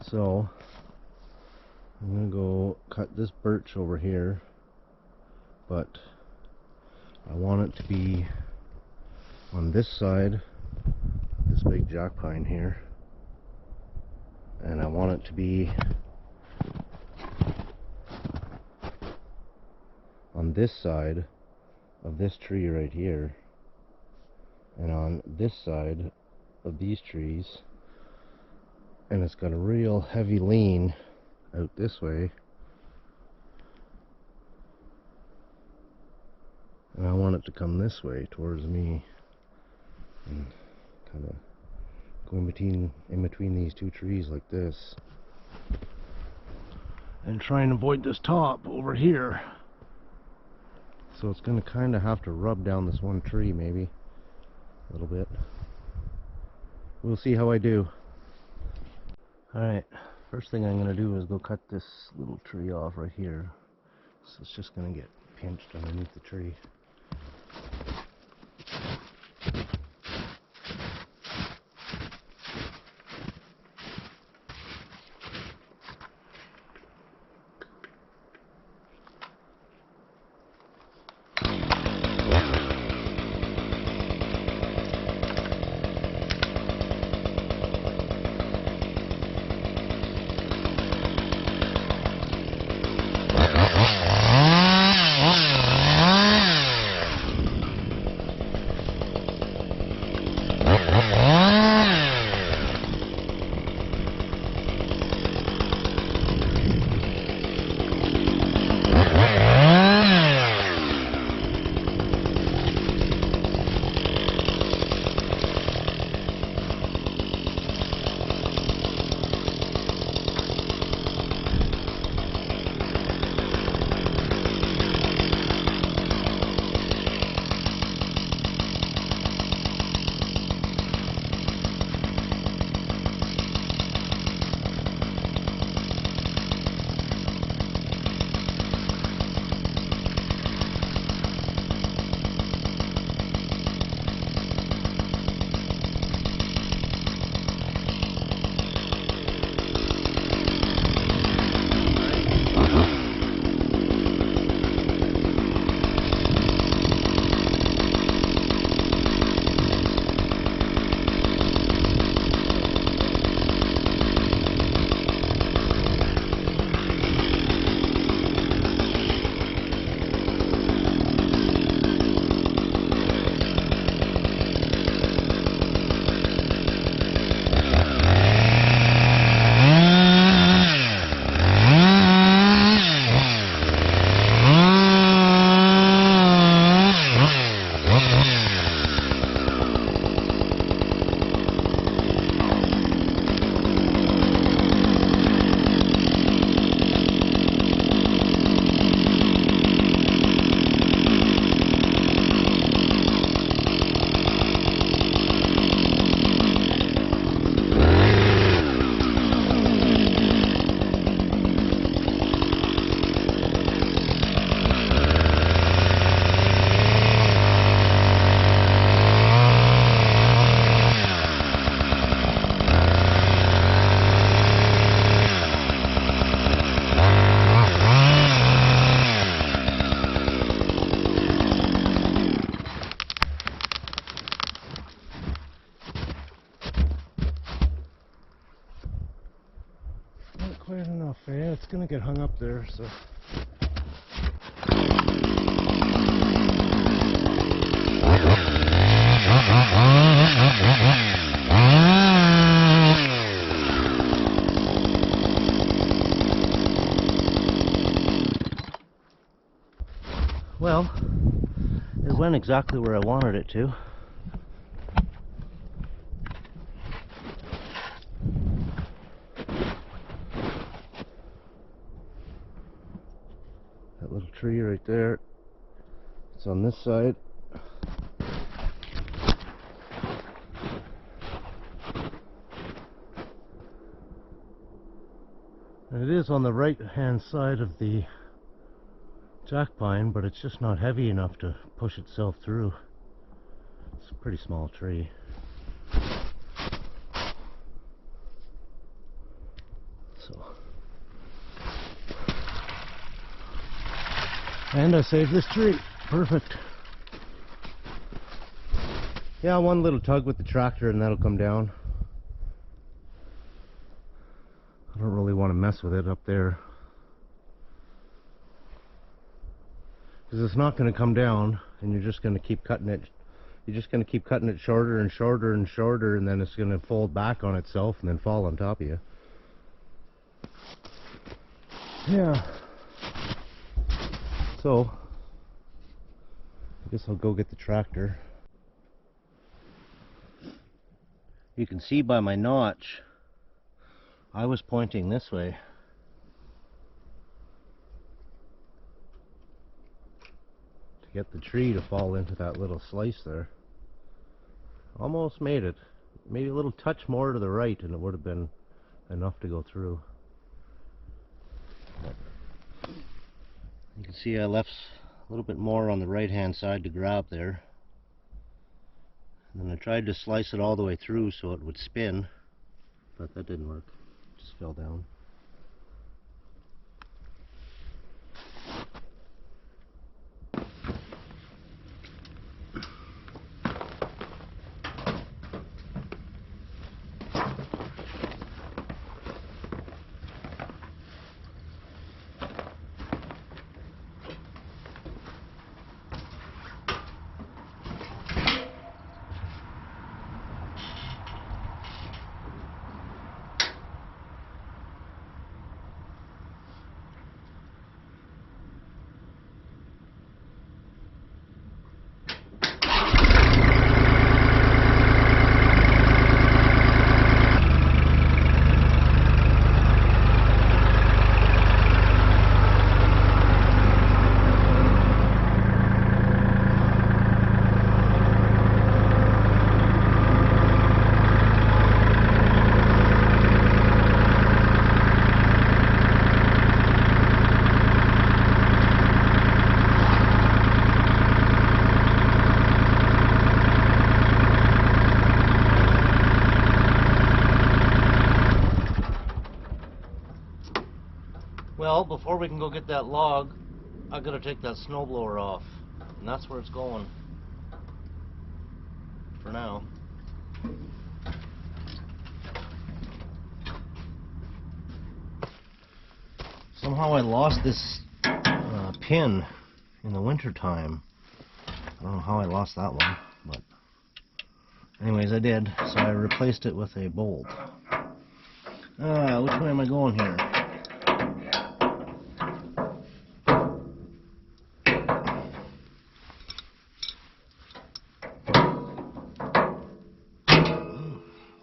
So I'm gonna go cut this birch over here, but I want it to be on this side, this big jack pine here, and I want it to be on this side of this tree right here, and on this side of these trees, and it's got a real heavy lean out this way, and I want it to come this way towards me and kind of go in between these two trees like this, and try and avoid this top over here. So it's going to kind of have to rub down this one tree, maybe a little bit. We'll see how I do. Alright, first thing I'm going to do is go cut this little tree off right here. So it's just going to get pinched underneath the tree. Quite enough, yeah, it's gonna get hung up there, so. Well, it went exactly where I wanted it to. That little tree right there, it's on this side. And it is on the right hand side of the jack pine, but it's just not heavy enough to push itself through. It's a pretty small tree. So, and I saved this tree. Perfect. Yeah, one little tug with the tractor and that'll come down. I don't really want to mess with it up there, because it's not going to come down, and you're just going to keep cutting it. You're just going to keep cutting it shorter and shorter and shorter, and then it's going to fold back on itself and then fall on top of you. Yeah. So, I guess I'll go get the tractor. You can see by my notch, I was pointing this way. To get the tree to fall into that little slice there. Almost made it. Maybe a little touch more to the right and it would have been enough to go through. But you can see I left a little bit more on the right hand side to grab there. And then I tried to slice it all the way through so it would spin, but that didn't work. It just fell down. Well, before we can go get that log, I gotta take that snowblower off, and that's where it's going for now. Somehow I lost this pin in the winter time. I don't know how I lost that one, but anyways, I did. So I replaced it with a bolt. Which way am I going here?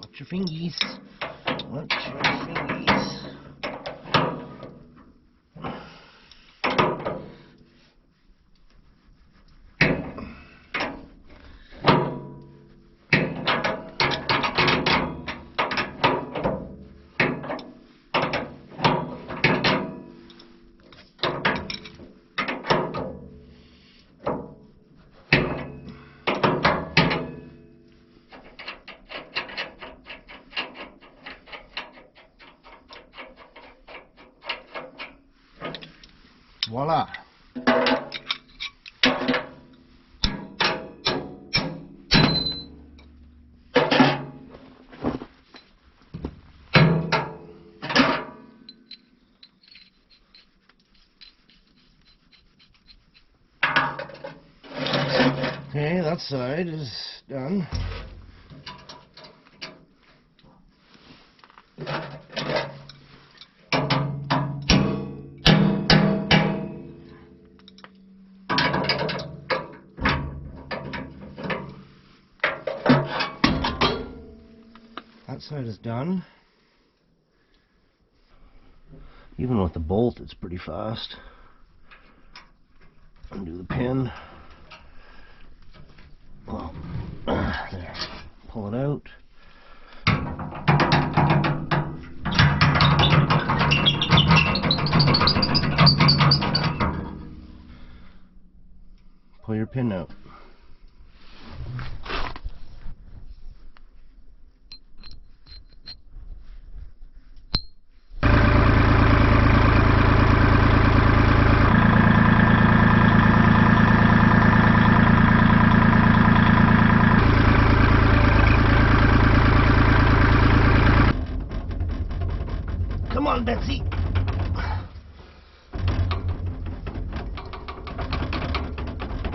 Watch your fingies. Watch your fingies. Voila. Okay, that side is done. That side is done. Even with the bolt, it's pretty fast. Undo the pin. Well, there. Pull it out. Pull your pin out. Come on, Betsy.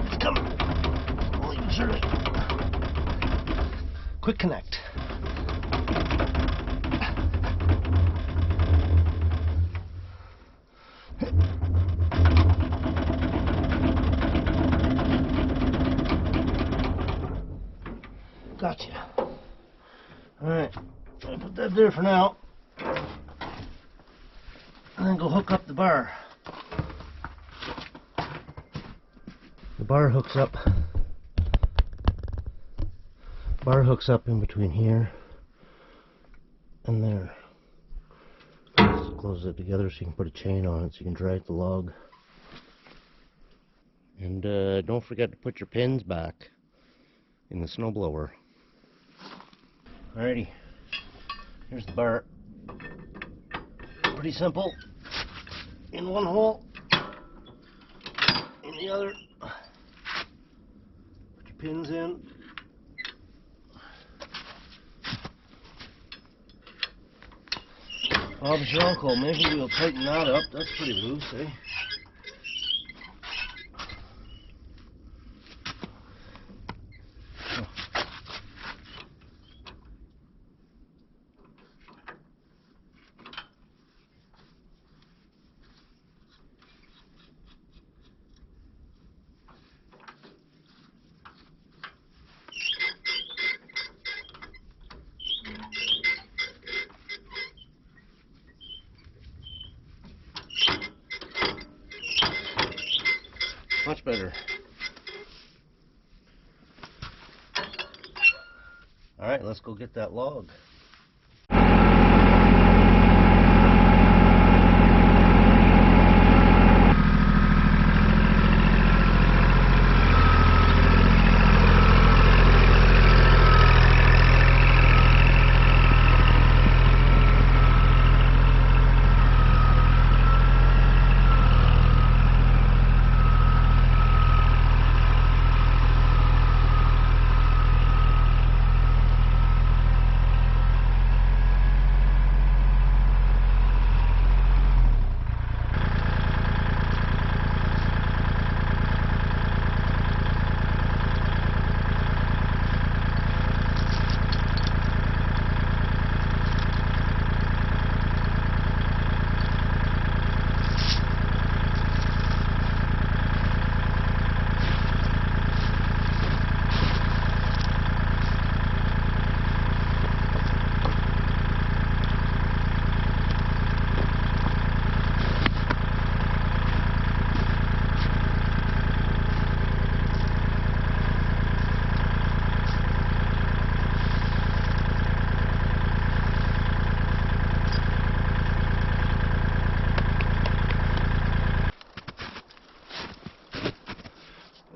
It's coming. Slowly but surely. Quick connect. Gotcha. Alright, I'll put that there for now. And then go hook up the bar. The bar hooks up. Bar hooks up in between here and there. Just close it together so you can put a chain on it so you can drag the log. And don't forget to put your pins back in the snowblower. Alrighty, here's the bar. Pretty simple. In one hole, in the other. Put your pins in. Bob's your uncle. Maybe we'll tighten that up. That's pretty loose, eh? Much better. Alright, let's go get that log.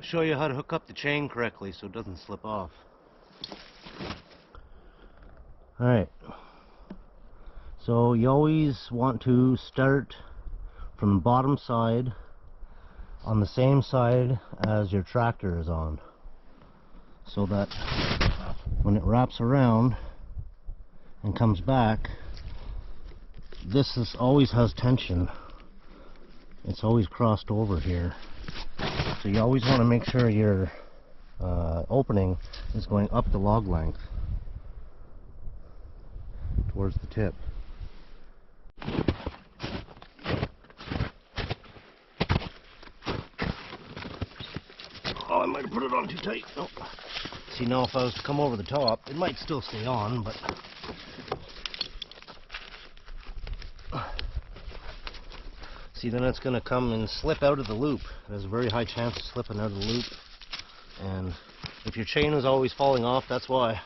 Show you how to hook up the chain correctly so it doesn't slip off. Alright, so you always want to start from the bottom side on the same side as your tractor is on, so that when it wraps around and comes back, this always has tension. It's always crossed over here. So you always want to make sure your opening is going up the log length towards the tip. Oh, I might have put it on too tight. Nope. See, now if I was to come over the top, it might still stay on, but see, then it's going to come and slip out of the loop. There's a very high chance of slipping out of the loop. And if your chain is always falling off, that's why.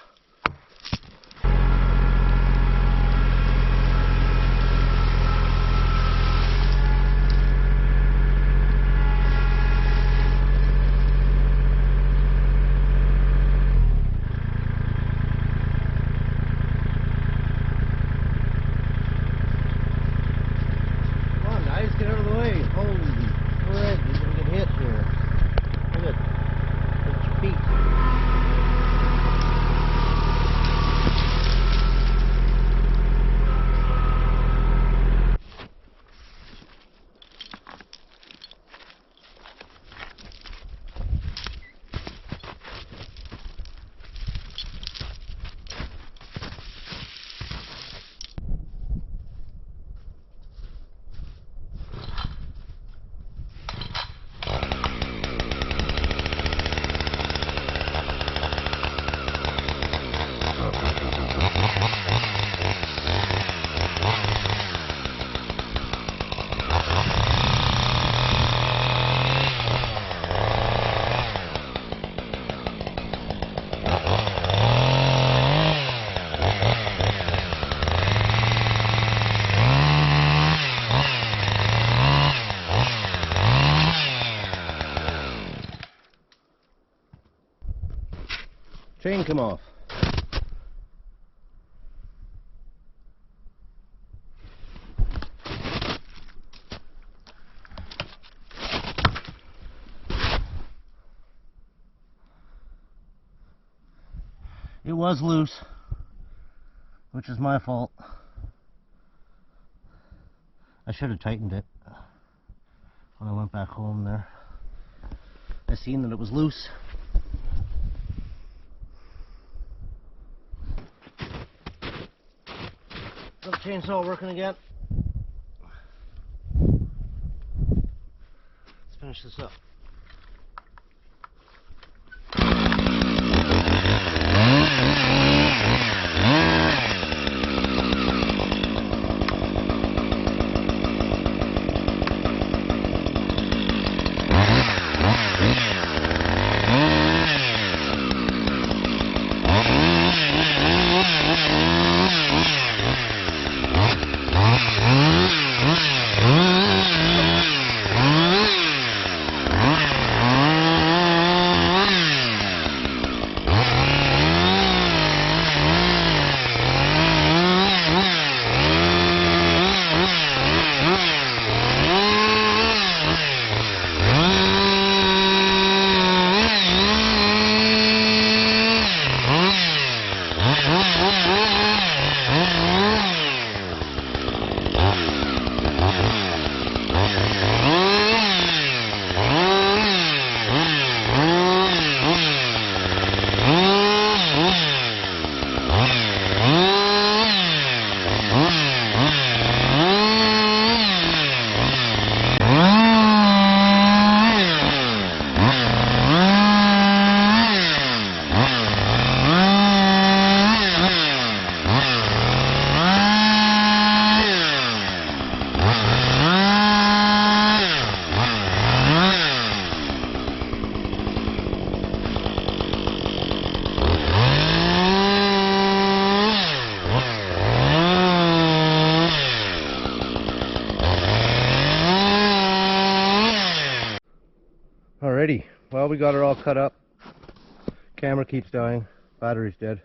chain come off. It was loose, which is my fault. I should have tightened it when I went back home there. I seen that it was loose. Got the chainsaw working again. Let's finish this up. Alrighty, well, we got her all cut up. Camera keeps dying. Battery's dead.